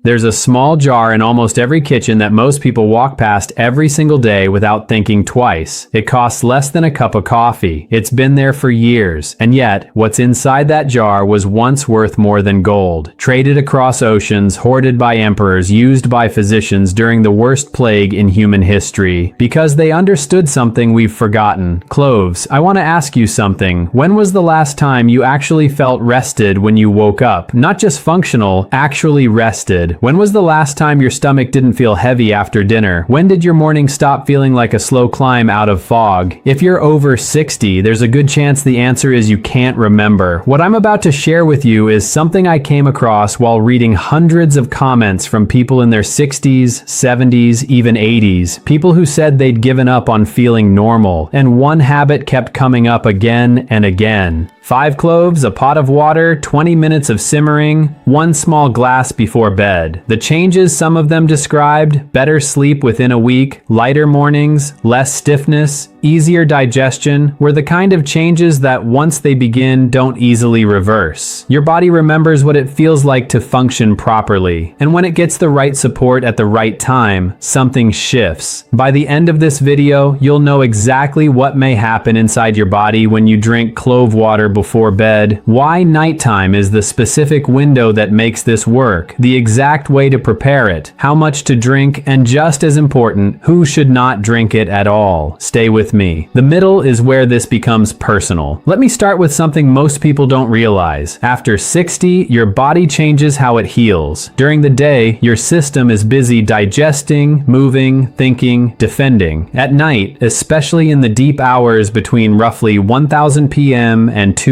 There's a small jar in almost every kitchen that most people walk past every single day without thinking twice. It costs less than a cup of coffee. It's been there for years, and yet, what's inside that jar was once worth more than gold. Traded across oceans, hoarded by emperors, used by physicians during the worst plague in human history. Because they understood something we've forgotten. Cloves, I want to ask you something. When was the last time you actually felt rested when you woke up? Not just functional, actually rested. When was the last time your stomach didn't feel heavy after dinner? When did your morning stop feeling like a slow climb out of fog? If you're over 60, there's a good chance the answer is you can't remember. What I'm about to share with you is something I came across while reading hundreds of comments from people in their 60s, 70s, even 80s. People who said they'd given up on feeling normal, and one habit kept coming up again and again. 5 cloves, a pot of water, 20 minutes of simmering, 1 small glass before bed. The changes some of them described: better sleep within a week, lighter mornings, less stiffness, easier digestion, were the kind of changes that once they begin don't easily reverse. Your body remembers what it feels like to function properly, and when it gets the right support at the right time, something shifts. By the end of this video, you'll know exactly what may happen inside your body when you drink clove water before bed, why nighttime is the specific window that makes this work, the exact way to prepare it, how much to drink, and just as important, who should not drink it at all. Stay with me. The middle is where this becomes personal. Let me start with something most people don't realize. After 60, your body changes how it heals. During the day, your system is busy digesting, moving, thinking, defending. At night, especially in the deep hours between roughly 1000 p.m. and 2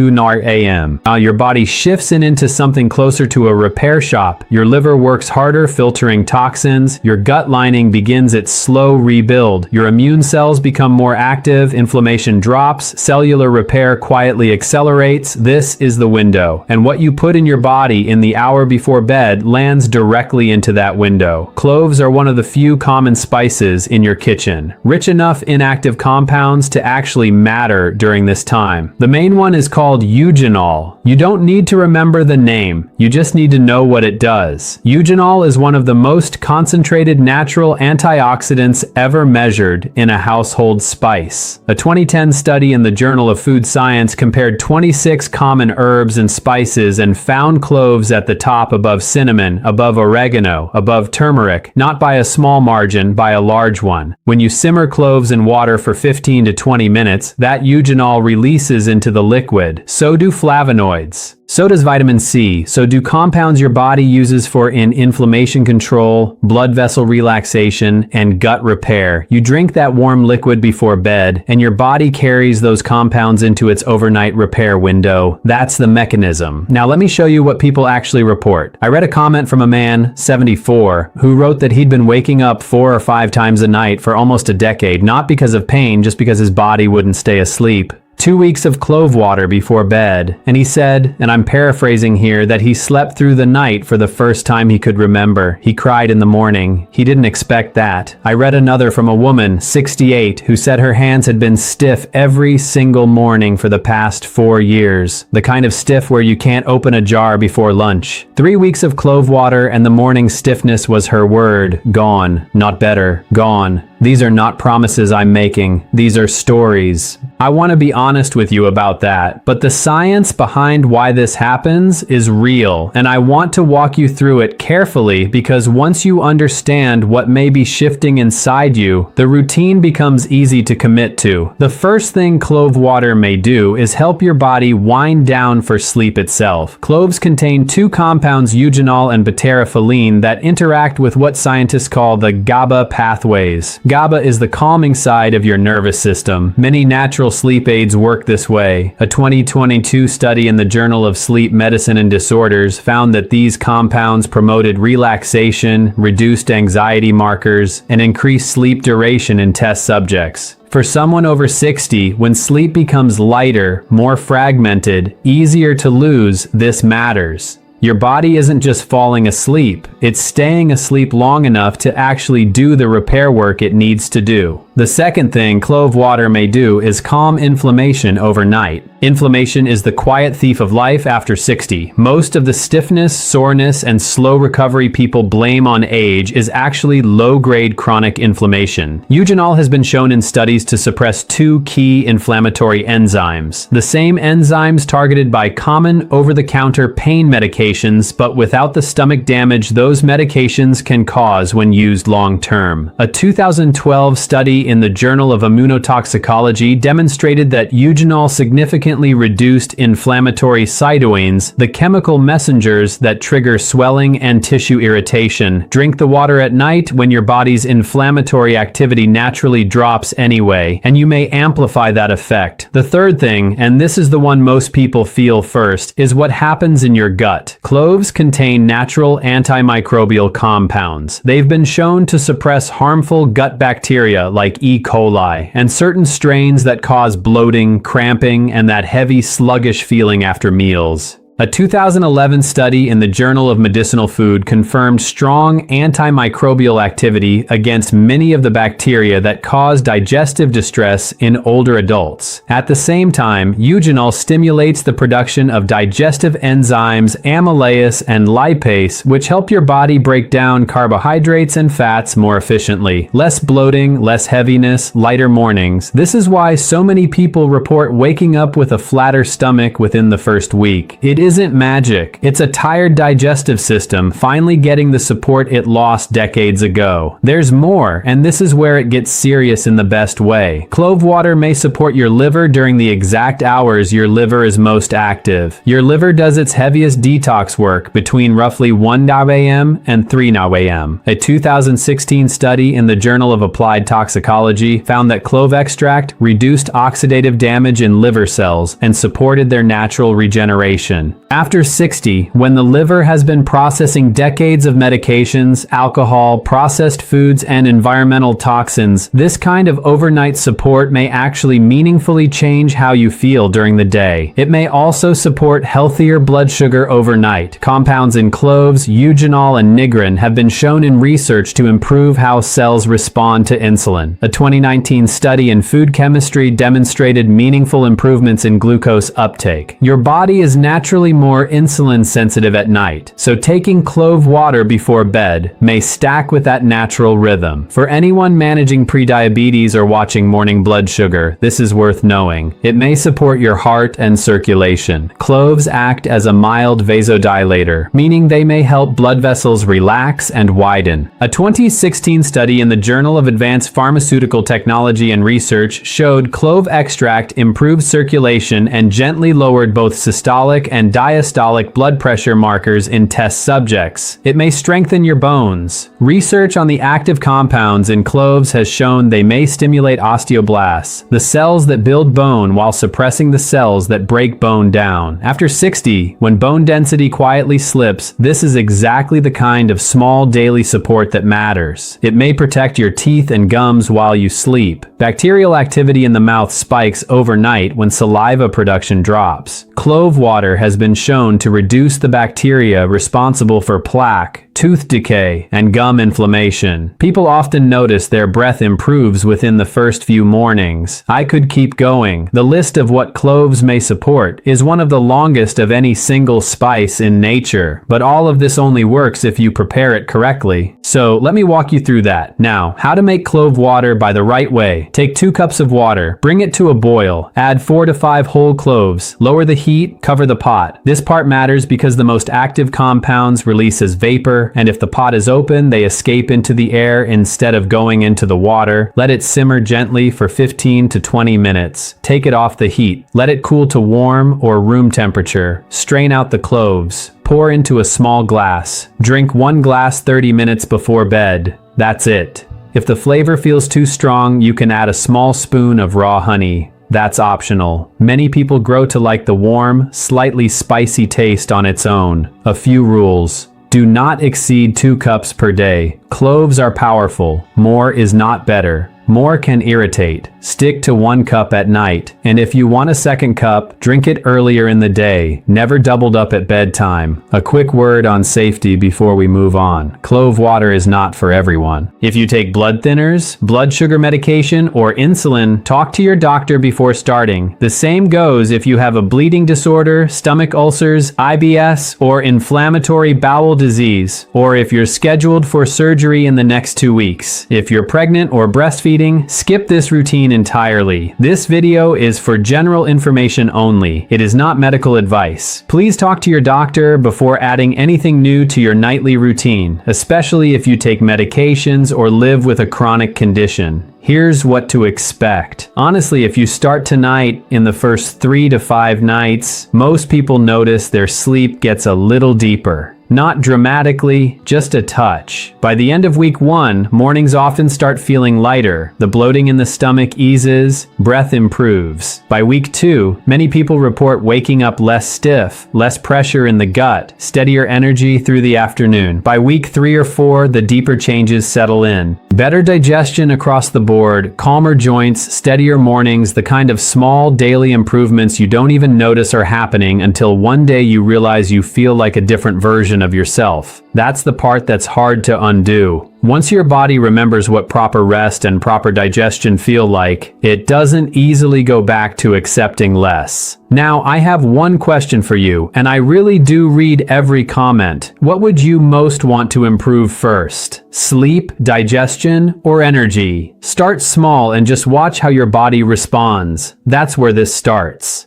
a.m., your body shifts into something closer to a repair shop. Your liver works harder filtering toxins, your gut lining begins its slow rebuild, your immune cells become more active, inflammation drops, cellular repair quietly accelerates. This is the window, and what you put in your body in the hour before bed lands directly into that window. Cloves are one of the few common spices in your kitchen, rich enough inactive compounds to actually matter during this time. The main one is called eugenol. You don't need to remember the name, you just need to know what it does. Eugenol is one of the most concentrated natural antioxidants ever measured in a household spice. A 2010 study in the Journal of Food Science compared 26 common herbs and spices and found cloves at the top above cinnamon, above oregano, above turmeric, not by a small margin, by a large one. When you simmer cloves in water for 15 to 20 minutes, that eugenol releases into the liquid. So do flavonoids. So does vitamin C. So do compounds your body uses for inflammation control, blood vessel relaxation, and gut repair. You drink that warm liquid before bed, and your body carries those compounds into its overnight repair window. That's the mechanism. Now let me show you what people actually report. I read a comment from a man, 74, who wrote that he'd been waking up 4 or 5 times a night for almost a decade, not because of pain, just because his body wouldn't stay asleep. 2 weeks of clove water before bed, and he said, and I'm paraphrasing here, that he slept through the night for the first time he could remember. He cried in the morning. He didn't expect that. I read another from a woman, 68, who said her hands had been stiff every single morning for the past 4 years. The kind of stiff where you can't open a jar before lunch. 3 weeks of clove water and the morning stiffness was her word. Gone. Not better. Gone. These are not promises I'm making. These are stories. I want to be honest with you about that, but the science behind why this happens is real, and I want to walk you through it carefully because once you understand what may be shifting inside you, the routine becomes easy to commit to. The first thing clove water may do is help your body wind down for sleep itself. Cloves contain 2 compounds, eugenol and butyrylphenyl, that interact with what scientists call the GABA pathways. GABA is the calming side of your nervous system. Many natural sleep aids work this way. A 2022 study in the Journal of Sleep Medicine and Disorders found that these compounds promoted relaxation, reduced anxiety markers, and increased sleep duration in test subjects. For someone over 60, when sleep becomes lighter, more fragmented, easier to lose, this matters. Your body isn't just falling asleep, it's staying asleep long enough to actually do the repair work it needs to do. The second thing clove water may do is calm inflammation overnight. Inflammation is the quiet thief of life after 60. Most of the stiffness, soreness, and slow recovery people blame on age is actually low-grade chronic inflammation. Eugenol has been shown in studies to suppress two key inflammatory enzymes. The same enzymes targeted by common over-the-counter pain medications, but without the stomach damage those medications can cause when used long-term. A 2012 study in the Journal of Immunotoxicology demonstrated that eugenol significantly reduced inflammatory cytokines, the chemical messengers that trigger swelling and tissue irritation. Drink the water at night when your body's inflammatory activity naturally drops anyway, and you may amplify that effect. The third thing, and this is the one most people feel first, is what happens in your gut. Cloves contain natural antimicrobial compounds. They've been shown to suppress harmful gut bacteria like E. coli and certain strains that cause bloating, cramping, and that heavy, sluggish feeling after meals. A 2011 study in the Journal of Medicinal Food confirmed strong antimicrobial activity against many of the bacteria that cause digestive distress in older adults. At the same time, eugenol stimulates the production of digestive enzymes amylase and lipase, which help your body break down carbohydrates and fats more efficiently. Less bloating, less heaviness, lighter mornings. This is why so many people report waking up with a flatter stomach within the first week. It isn't magic. It's a tired digestive system finally getting the support it lost decades ago. There's more, and this is where it gets serious in the best way. Clove water may support your liver during the exact hours your liver is most active. Your liver does its heaviest detox work between roughly 1 a.m. and 3 a.m. A 2016 study in the Journal of Applied Toxicology found that clove extract reduced oxidative damage in liver cells and supported their natural regeneration. After 60, when the liver has been processing decades of medications, alcohol, processed foods, and environmental toxins, this kind of overnight support may actually meaningfully change how you feel during the day. It may also support healthier blood sugar overnight. Compounds in cloves, eugenol, and nigrin have been shown in research to improve how cells respond to insulin. A 2019 study in food chemistry demonstrated meaningful improvements in glucose uptake. Your body is naturally more insulin sensitive at night, so taking clove water before bed may stack with that natural rhythm. For anyone managing prediabetes or watching morning blood sugar, this is worth knowing. It may support your heart and circulation. Cloves act as a mild vasodilator, meaning they may help blood vessels relax and widen. A 2016 study in the Journal of Advanced Pharmaceutical Technology and Research showed clove extract improved circulation and gently lowered both systolic and diastolic blood pressure markers in test subjects. It may strengthen your bones. Research on the active compounds in cloves has shown they may stimulate osteoblasts, the cells that build bone, while suppressing the cells that break bone down. After 60, when bone density quietly slips, this is exactly the kind of small daily support that matters. It may protect your teeth and gums while you sleep. Bacterial activity in the mouth spikes overnight when saliva production drops. Clove water has been shown to reduce the bacteria responsible for plaque, tooth decay, and gum inflammation. People often notice their breath improves within the first few mornings. I could keep going. The list of what cloves may support is one of the longest of any single spice in nature, but all of this only works if you prepare it correctly. So let me walk you through that. Now, how to make clove water by the right way. Take 2 cups of water, bring it to a boil, add 4 to 5 whole cloves, lower the heat, cover the pot. This part matters because the most active compounds release as vapor, and if the pot is open, they escape into the air instead of going into the water. Let it simmer gently for 15 to 20 minutes. Take it off the heat. Let it cool to warm or room temperature. Strain out the cloves. Pour into a small glass. Drink 1 glass 30 minutes before bed. That's it. If the flavor feels too strong, you can add a small spoon of raw honey. That's optional. Many people grow to like the warm, slightly spicy taste on its own. A few rules. Do not exceed 2 cups per day. Cloves are powerful. More is not better. More can irritate. Stick to 1 cup at night, and if you want a second cup, drink it earlier in the day, never doubled up at bedtime. A quick word on safety before we move on. Clove water is not for everyone. If you take blood thinners, blood sugar medication, or insulin, talk to your doctor before starting. The same goes if you have a bleeding disorder, stomach ulcers, IBS, or inflammatory bowel disease, or if you're scheduled for surgery in the next 2 weeks. If you're pregnant or breastfeeding, skip this routine entirely. This video is for general information only. It is not medical advice. Please talk to your doctor before adding anything new to your nightly routine, especially if you take medications or live with a chronic condition. Here's what to expect. Honestly, if you start tonight, in the first 3 to 5 nights, most people notice their sleep gets a little deeper. Not dramatically, just a touch. By the end of week 1, mornings often start feeling lighter, the bloating in the stomach eases, breath improves. By week 2, many people report waking up less stiff, less pressure in the gut, steadier energy through the afternoon. By week 3 or 4, the deeper changes settle in. Better digestion across the board, calmer joints, steadier mornings, the kind of small daily improvements you don't even notice are happening until one day you realize you feel like a different version of yourself. That's the part that's hard to undo. Once your body remembers what proper rest and proper digestion feel like, it doesn't easily go back to accepting less. Now, I have one question for you, and I really do read every comment. What would you most want to improve first? Sleep, digestion, or energy? Start small and just watch how your body responds. That's where this starts.